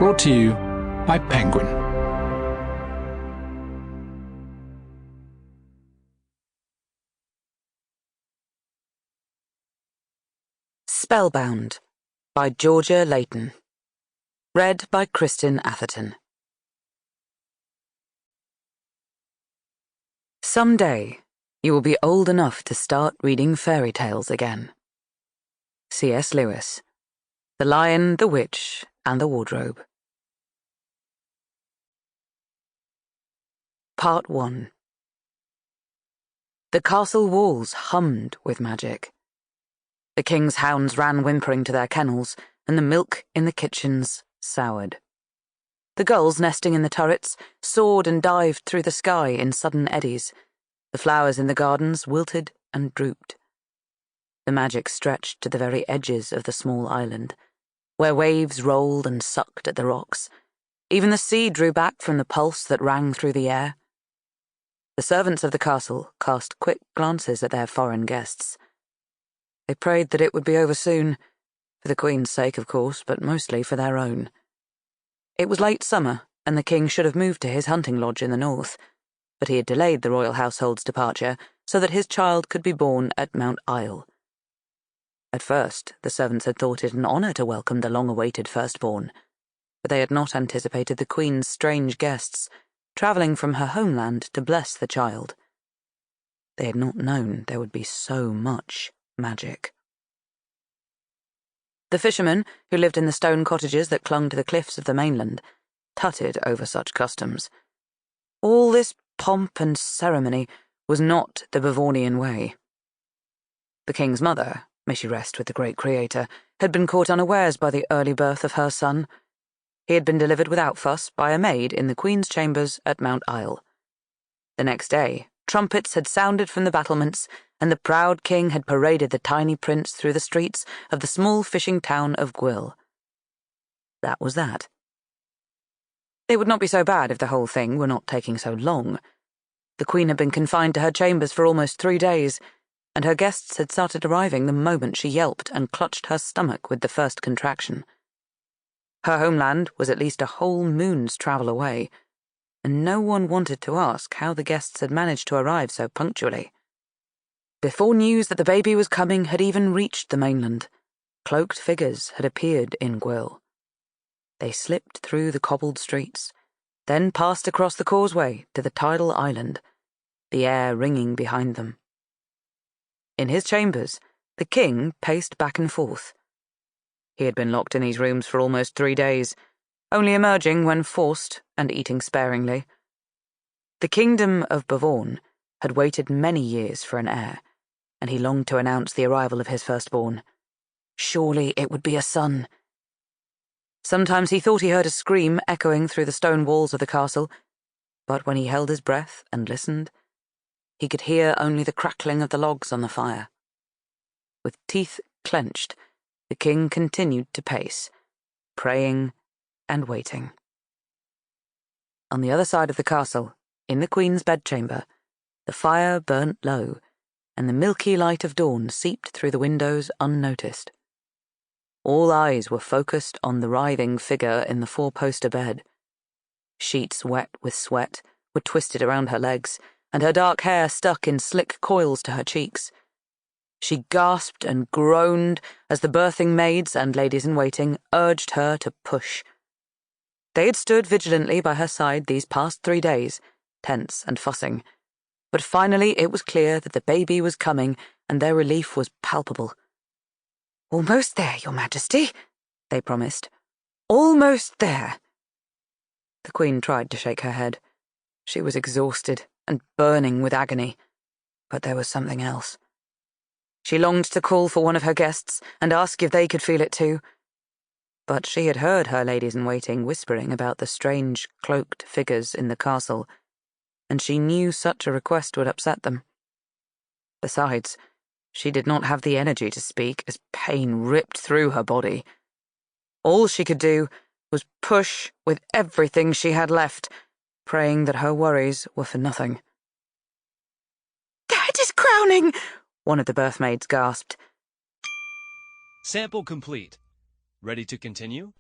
Brought to you by Penguin. Spellbound by Leighton. Read by Kristin Atherton. Someday, you will be old enough to start reading fairy tales again. C.S. Lewis. The Lion, the Witch, and the Wardrobe. Part 1. The castle walls hummed with magic. The king's hounds ran whimpering to their kennels, and the milk in the kitchens soured. The gulls nesting in the turrets soared and dived through the sky in sudden eddies. The flowers in the gardens wilted and drooped. The magic stretched to the very edges of the small island, where waves rolled and sucked at the rocks. Even the sea drew back from the pulse that rang through the air. The servants of the castle cast quick glances at their foreign guests. They prayed that it would be over soon, for the Queen's sake, of course, but mostly for their own. It was late summer, and the king should have moved to his hunting lodge in the north, but he had delayed the royal household's departure so that his child could be born at Mount Isle. At first, the servants had thought it an honour to welcome the long-awaited firstborn, but they had not anticipated the Queen's strange guests, travelling from her homeland to bless the child. They had not known there would be so much magic. The fishermen, who lived in the stone cottages that clung to the cliffs of the mainland, tutted over such customs. All this pomp and ceremony was not the Bavonian way. The king's mother, may she rest with the great Creator, had been caught unawares by the early birth of her son. He had been delivered without fuss by a maid in the Queen's chambers at Mount Isle. The next day, trumpets had sounded from the battlements, and the proud king had paraded the tiny prince through the streets of the small fishing town of Gwyll. That was that. It would not be so bad if the whole thing were not taking so long. The Queen had been confined to her chambers for almost 3 days, and her guests had started arriving the moment she yelped and clutched her stomach with the first contraction. Her homeland was at least a whole moon's travel away, and no one wanted to ask how the guests had managed to arrive so punctually. Before news that the baby was coming had even reached the mainland, cloaked figures had appeared in Gwyll. They slipped through the cobbled streets, then passed across the causeway to the tidal island, the air ringing behind them. In his chambers, the king paced back and forth. He had been locked in these rooms for almost 3 days, only emerging when forced and eating sparingly. The kingdom of Bavorn had waited many years for an heir, and he longed to announce the arrival of his firstborn. Surely it would be a son. Sometimes he thought he heard a scream echoing through the stone walls of the castle, but when he held his breath and listened, he could hear only the crackling of the logs on the fire. With teeth clenched, the king continued to pace, praying and waiting. On the other side of the castle, in the Queen's bedchamber, the fire burnt low, and the milky light of dawn seeped through the windows unnoticed. All eyes were focused on the writhing figure in the 4-poster bed. Sheets wet with sweat were twisted around her legs, and her dark hair stuck in slick coils to her cheeks. She gasped and groaned as the birthing maids and ladies-in-waiting urged her to push. They had stood vigilantly by her side these past 3 days, tense and fussing, but finally it was clear that the baby was coming, and their relief was palpable. "Almost there, Your Majesty," they promised. "Almost there." The Queen tried to shake her head. She was exhausted and burning with agony, but there was something else. She longed to call for one of her guests and ask if they could feel it too. But she had heard her ladies-in-waiting whispering about the strange, cloaked figures in the castle, and she knew such a request would upset them. Besides, she did not have the energy to speak as pain ripped through her body. All she could do was push with everything she had left, praying that her worries were for nothing. "The head is crowning!" one of the birthmaids gasped. Sample complete. Ready to continue?